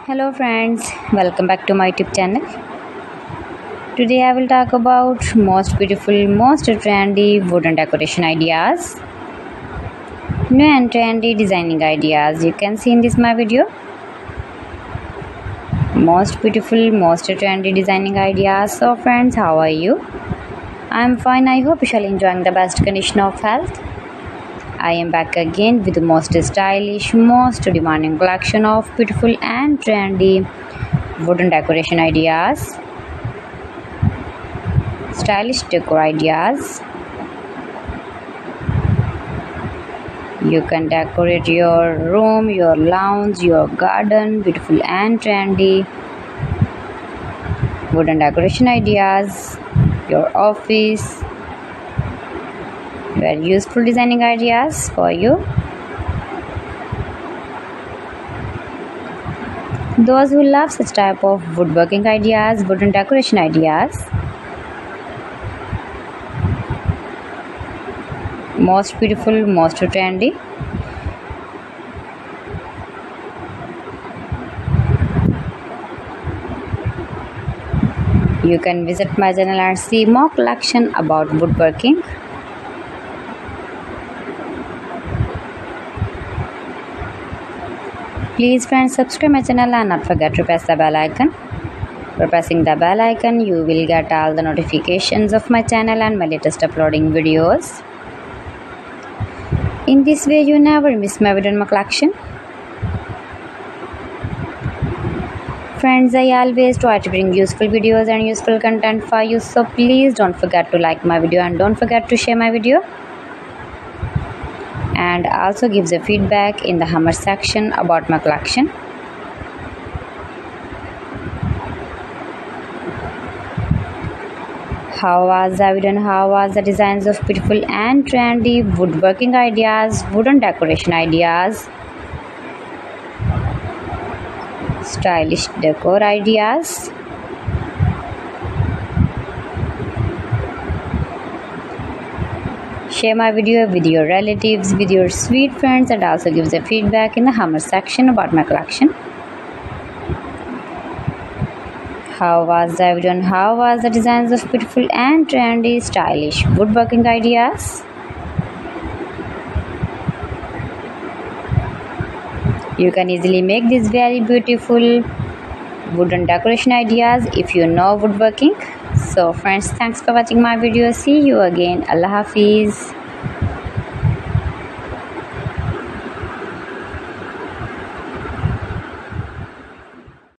Hello friends, welcome back to my YouTube channel. Today I will talk about most beautiful, most trendy wooden decoration ideas. New and trendy designing ideas you can see in this my video. Most beautiful, most trendy designing ideas. So friends, how are you? I am fine. I hope you shall enjoying the best condition of health. I am back again with the most stylish, most demanding collection of beautiful and trendy wooden decoration ideas, stylish decor ideas. You can decorate your room, your lounge, your garden, beautiful and trendy wooden decoration ideas, your office. Very useful designing ideas for you. Those who love such type of woodworking ideas, wooden decoration ideas. Most beautiful, most trendy. You can visit my channel and see more collection about woodworking. Please friends, subscribe my channel and not forget to press the bell icon. For pressing the bell icon, you will get all the notifications of my channel and my latest uploading videos. In this way, you never miss my video in my collection. Friends, I always try to bring useful videos and useful content for you. So please don't forget to like my video and don't forget to share my video. And also gives a feedback in the comment section about my collection. How was the video and how was the designs of beautiful and trendy woodworking ideas, wooden decoration ideas, stylish decor ideas. Share my video with your relatives, with your sweet friends, and also gives a feedback in the comment section about my collection. How was the video and how was the designs of beautiful and trendy stylish woodworking ideas? You can easily make these very beautiful wooden decoration ideas if you know woodworking. So friends, thanks for watching my video. See you again. Allah Hafiz.